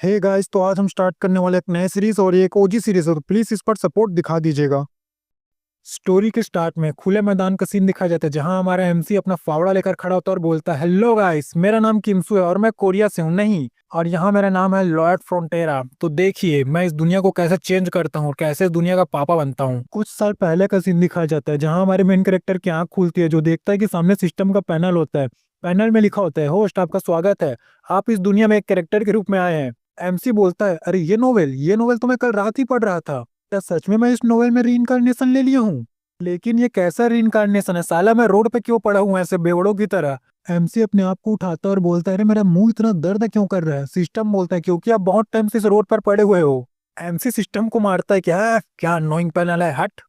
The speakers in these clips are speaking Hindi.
हे गाइस, तो आज हम स्टार्ट करने वाले एक नए सीरीज और ये एक ओजी सीरीज है, तो प्लीज इस पर सपोर्ट दिखा दीजिएगा। स्टोरी के स्टार्ट में खुले मैदान का सीन दिखाया जाता है जहां हमारा एमसी अपना फावड़ा लेकर खड़ा होता है और बोलता है, हेलो गाइस, मेरा नाम किमसू है और मैं कोरिया से हूँ। नहीं, और यहाँ मेरा नाम है लॉयड फ्रोंटेरा। तो देखिए मैं इस दुनिया को कैसे चेंज करता हूँ और कैसे इस दुनिया का पापा बनता हूँ। कुछ साल पहले का सीन दिखाया जाता है जहाँ हमारे मेन कैरेक्टर की आंख खुलती है, जो देखता है कि सामने सिस्टम का पैनल होता है। पैनल में लिखा होता है, होस्ट आपका स्वागत है, आप इस दुनिया में एक कैरेक्टर के रूप में आए हैं। एमसी बोलता है, अरे ये नोवेल तो मैं कल रात ही पढ़ रहा था। क्या सच में मैं इस नोवेल में रीइंकार्नेशन ले लिया हूँ? लेकिन ये कैसा रीइंकार्नेशन है साला, मैं रोड पे क्यों पड़ा हूँ ऐसे बेवड़ों की तरह? एमसी अपने आप को उठाता है और बोलता है, अरे मेरा मुंह इतना दर्द क्यों कर रहा है? सिस्टम बोलता है, क्योंकि आप बहुत टाइम से इस रोड पर पड़े हुए हो। एमसी सिस्टम को मारता है, क्या अननोइंग पैनल है, हट।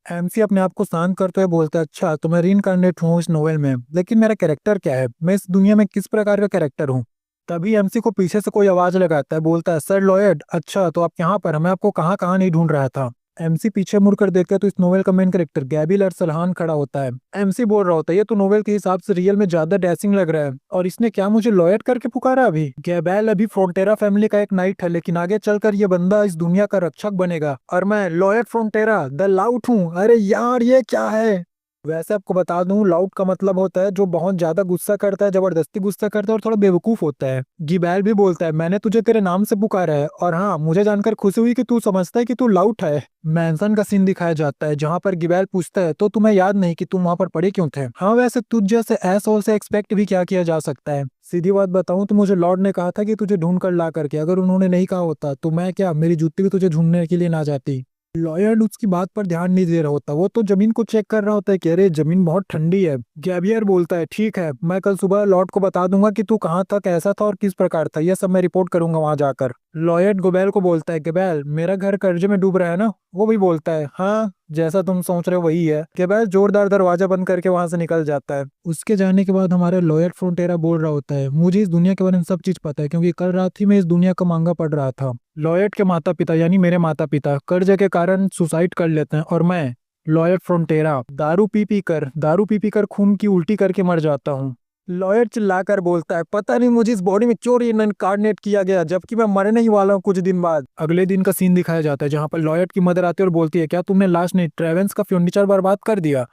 एमसी अपने आप को शांत करते हुए बोलता है, अच्छा तो मैं रीइंकार्नेट हूँ इस नोवेल में, लेकिन मेरा कैरेक्टर क्या है? मैं इस दुनिया में किस प्रकार का कैरेक्टर हूँ? तभी एमसी को पीछे से कोई आवाज लगाता है, बोलता है, सर लॉयड, अच्छा तो आप यहाँ पर हैं, मैं आपको कहाँ कहाँ नहीं ढूंढ रहा था। एमसी पीछे मुड़कर देखता है तो इस नोवेल का मेन कैरेक्टर गैबिल अरसलहान खड़ा होता है। एमसी बोल रहा होता है, ये तो नोवेल के हिसाब से रियल में ज्यादा डैशिंग लग रहा है, और इसने क्या मुझे लॉयड करके पुकारा? अभी गैबेल अभी फ्रोंटेरा फैमिली का एक नाइट है, लेकिन आगे चलकर ये बंदा इस दुनिया का रक्षक बनेगा, और मैं लॉयड फ्रोंटेरा द लाउट हूँ। अरे यार ये क्या है? वैसे आपको बता दूं, लाउड का मतलब होता है जो बहुत ज्यादा गुस्सा करता है, जबरदस्ती गुस्सा करता है और थोड़ा बेवकूफ होता है। गिबैल भी बोलता है, मैंने तुझे तेरे नाम से पुकारा है, और हाँ मुझे जानकर खुशी हुई कि तू समझता है कि तू लाउड है। मैंसन का सीन दिखाया जाता है जहाँ पर गिबैल पूछता है, तो तुम्हें याद नहीं कि तुम वहां पर पड़े क्यों थे? हाँ वैसे तुझ जैसे एसहोल से एक्सपेक्ट भी क्या किया जा सकता है। सीधी बात बताऊं तो मुझे लॉर्ड ने कहा था कि तुझे ढूंढ कर ला करके, अगर उन्होंने नहीं कहा होता तो मैं क्या, मेरी जूती भी तुझे ढूंढने के लिए ना जाती। लॉयड उसकी बात पर ध्यान नहीं दे रहा होता, वो तो जमीन को चेक कर रहा होता है कि अरे जमीन बहुत ठंडी है। गैबियर बोलता है, ठीक है मैं कल सुबह लॉर्ड को बता दूंगा कि तू कहाँ था, कैसा था और किस प्रकार था, यह सब मैं रिपोर्ट करूंगा वहां जाकर। लॉयड गोबेल को बोलता है, गेबेल मेरा घर कर्जे में डूब रहा है ना? वो भी बोलता है, हाँ जैसा तुम सोच रहे हो वही है। गेबेल जोरदार दरवाजा बंद करके वहां से निकल जाता है। उसके जाने के बाद हमारे लॉयड फ्रोंटेरा बोल रहा होता है, मुझे इस दुनिया के बारे में सब चीज पता है, क्योंकि कल रात ही मैं इस दुनिया का मांगा पढ़ रहा था। लॉयड के माता पिता यानी मेरे माता पिता कर्ज के कारण सुसाइड कर लेते हैं, और मैं लॉयड फ्रोंटेरा दारू पी पी कर खून की उल्टी करके मर जाता हूँ। लॉयड चिल्लाकर बोलता है, पता नहीं मुझे इस बॉडी में क्यों रीइंकार्नेट किया गया, जबकि मैं मरने ही वाला हूँ कुछ दिन बाद। अगले दिन का सीन दिखाया जाता है जहाँ पर लॉयड की मदर आती है और बोलती है, क्या तुमने लास्ट नाइट ट्रेवेंस का फर्नीचर बर्बाद कर दिया?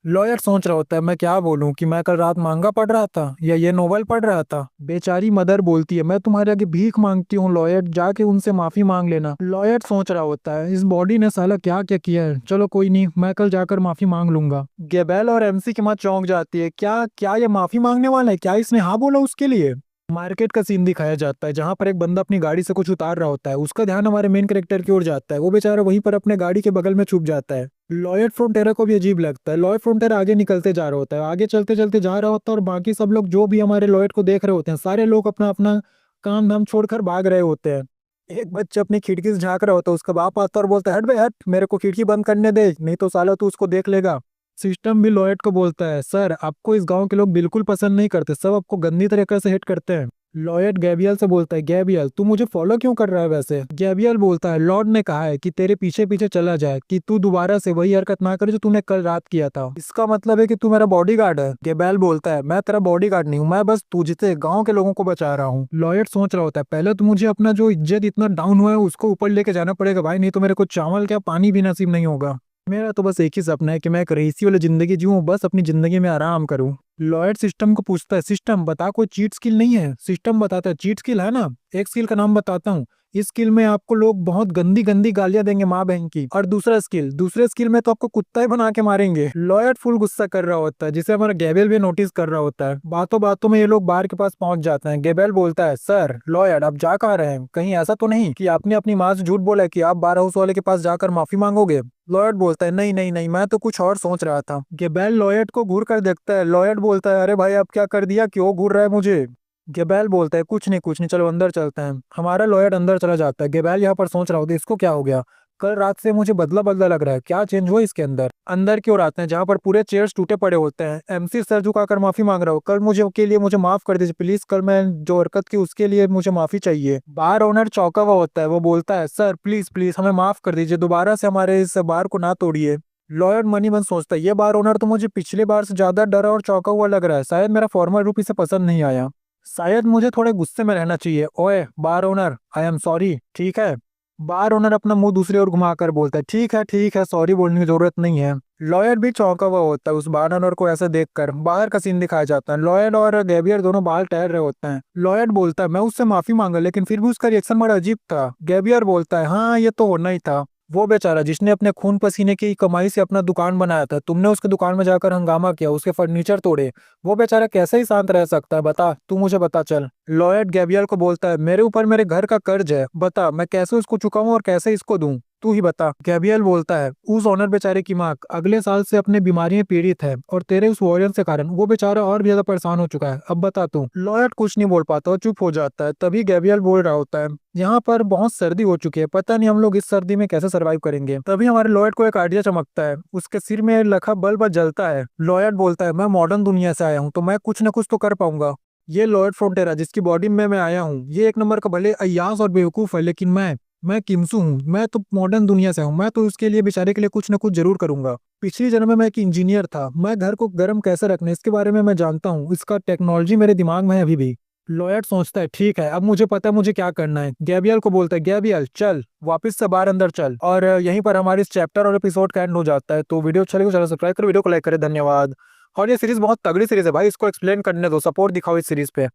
लॉयर सोच रहा होता है, मैं क्या बोलूं कि मैं कल रात मांगा पढ़ रहा था या ये नोवेल पढ़ रहा था। बेचारी मदर बोलती है, मैं तुम्हारे आगे भीख मांगती हूँ लॉयर, जाके उनसे माफी मांग लेना। लॉयर सोच रहा होता है, इस बॉडी ने साला क्या क्या किया है, चलो कोई नहीं, मैं कल जाकर माफी मांग लूंगा। गेबेल और एमसी की माँ चौंक जाती है, क्या क्या ये माफी मांगने वाला है? क्या इसने हाँ बोला उसके लिए? मार्केट का सीन दिखाया जाता है जहां पर एक बंदा अपनी गाड़ी से कुछ उतार रहा होता है। उसका ध्यान हमारे मेन कैरेक्टर की ओर जाता है, वो बेचारा वहीं पर अपने गाड़ी के बगल में छुप जाता है। लॉयड फ्रोंटेरा को भी अजीब लगता है। लॉयड फ्रोंटेरा आगे निकलते जा रहा होता है, आगे चलते चलते जा रहा होता है, और बाकी सब लोग जो भी हमारे लॉयड को देख रहे होते हैं, सारे लोग अपना अपना काम धाम छोड़कर भाग रहे होते हैं। एक बच्चा अपनी खिड़की से झांक रहा होता है, उसका बाप आता है और बोलता है, हट बे हट, मेरे को खिड़की बंद करने दे, नहीं तो साला तू उसको देख लेगा। सिस्टम भी लॉयड को बोलता है, सर आपको इस गांव के लोग बिल्कुल पसंद नहीं करते, सब आपको गंदी तरीके से हिट करते हैं। लॉयड गैबियल से बोलता है, गैबियल तू मुझे फॉलो क्यों कर रहा है? वैसे गैबियल बोलता है, लॉर्ड ने कहा है कि तेरे पीछे पीछे चला जाए, कि तू दोबारा से वही हरकत ना करे जो तूने कल रात किया था। इसका मतलब है कि तू मेरा बॉडीगार्ड है? गैबियल बोलता है, मैं तेरा बॉडीगार्ड नहीं हूँ, मैं बस तुझसे गाँव के लोगों को बचा रहा हूँ। लॉयड सोच रहा होता है, पहले तो मुझे अपना जो इज्जत इतना डाउन हुआ है उसको ऊपर लेके जाना पड़ेगा भाई, नहीं तो मेरे को चावल क्या पानी भी नसीब नहीं होगा। मेरा तो बस एक ही सपना है कि मैं एक रईसी वाली जिंदगी जीऊं, बस अपनी जिंदगी में आराम करूं। लॉयड सिस्टम को पूछता है, सिस्टम बता कोई चीट स्किल नहीं है? सिस्टम बताता है, चीट स्किल है ना, एक स्किल का नाम बताता हूँ। इस स्किल में आपको लोग बहुत गंदी गंदी गालियां देंगे माँ बहन की, और दूसरे स्किल में तो आपको कुत्ता ही बना के मारेंगे। लॉयड फुल गुस्सा कर रहा होता है, जिसे हमारा गैबेल भी नोटिस कर रहा होता है। बातों बातों में ये लोग बार के पास पहुंच जाते हैं। गैबेल बोलता है, सर लॉयड आप जा कहाँ रहे हैं? कहीं ऐसा तो नहीं कि आपने अपनी माँ से झूठ बोला है कि आप बार हाउस वाले के पास जाकर माफी मांगोगे? लॉयड बोलता है, नहीं नहीं नहीं, मैं तो कुछ और सोच रहा था। गेबेल लॉयड को घूर कर देखता है। लॉयड बोलता है, अरे भाई अब क्या कर दिया, क्यों घूर रहा है मुझे? गेबेल बोलता है, कुछ नहीं चलो अंदर चलते हैं। हमारा लॉयड अंदर चला जाता है। गेबेल यहाँ पर सोच रहा होता है, इसको क्या हो गया, कल रात से मुझे बदला बदला लग रहा है, क्या चेंज हुआ इसके अंदर? अंदर की ओर आते हैं जहाँ पर पूरे चेयर्स टूटे पड़े होते हैं। एमसी सर झुकाकर माफी मांग रहा हो, कल मुझे माफ कर दीजिए प्लीज, कल मैं जो हरकत की उसके लिए मुझे माफी चाहिए। बार ओनर चौंका हुआ होता है, वो बोलता है, सर प्लीज प्लीज हमें माफ कर दीजिए, दोबारा से हमारे इस बार को ना तोड़िए। लॉयड मनी मन सोचता है, ये बार ओनर तो मुझे पिछली बार से ज्यादा डरा और चौंका हुआ लग रहा है, शायद मेरा फॉर्मल रूप इसे पसंद नहीं आया। शायद मुझे थोड़े गुस्से में रहना चाहिए। ओए बार ओनर, आई एम सॉरी, ठीक है। बार ओनर अपना मुंह दूसरी ओर घुमाकर बोलता है, ठीक है, सॉरी बोलने की जरूरत नहीं है। लॉयड भी चौंका हुआ होता है उस बार ओनर को ऐसे देखकर। बाहर का सीन दिखाया जाता है, लॉयड और गैबियर दोनों बाहर टहल रहे होते हैं। लॉयड बोलता है, मैं उससे माफी मांगा, लेकिन फिर भी उसका रिएक्शन बड़ा अजीब था। गैबियर बोलता है, हाँ ये तो होना ही था। वो बेचारा जिसने अपने खून पसीने की कमाई से अपना दुकान बनाया था, तुमने उसके दुकान में जाकर हंगामा किया, उसके फर्नीचर तोड़े। वो बेचारा कैसे ही शांत रह सकता है, बता, तू मुझे बता चल। लॉयड गैब्रियल को बोलता है, मेरे ऊपर मेरे घर का कर्ज है, बता मैं कैसे उसको चुकाऊं और कैसे इसको दूं, तू ही बता। गैब्रियल बोलता है, उस ऑनर बेचारे की माँ अगले साल से अपने बीमारी पीड़ित है और तेरे उस वॉयलेंस के कारण वो बेचारा और भी ज्यादा परेशान हो चुका है, अब बता तू। लॉयड कुछ नहीं बोल पाता और चुप हो जाता है। तभी गैब्रियल बोल रहा होता है, यहाँ पर बहुत सर्दी हो चुकी है, पता नहीं हम लोग इस सर्दी में कैसे सरवाइव करेंगे। तभी हमारे लॉयड को एक आइडिया चमकता है, उसके सिर में लखा बल्ब जलता है। लॉयड बोलता है, मैं मॉडर्न दुनिया से आया हूँ तो मैं कुछ न कुछ तो कर पाऊंगा। ये लॉयड फ्रोंटेरा जिसकी बॉडी में मैं आया हूँ, ये एक नंबर का भले अय्यास और बेवकूफ है, लेकिन मैं किमसू हूँ, मैं तो मॉडर्न दुनिया से हूँ, मैं तो उसके लिए बेचारे के लिए कुछ न कुछ जरूर करूंगा। पिछली जन्म में मैं एक इंजीनियर था, मैं घर को गर्म कैसे रखना इसके बारे में मैं जानता हूँ, इसका टेक्नोलॉजी मेरे दिमाग में है अभी भी। लॉयड सोचता है, ठीक है अब मुझे पता है मुझे क्या करना है। गैब्रियल को बोलता है, गैब्रियल चल वापस से बाहर अंदर चल। और यहीं पर हमारे इस चैप्टर और एपिसोड का एंड हो जाता है। तो वीडियो अच्छा लगे तो चैनल सब्सक्राइब करो, वीडियो को लाइक करें, धन्यवाद। और ये सीरीज बहुत तगड़ी सीरीज है भाई, इसको एक्सप्लेन करने दो, सपोर्ट दिखाओ इस सीरीज पे।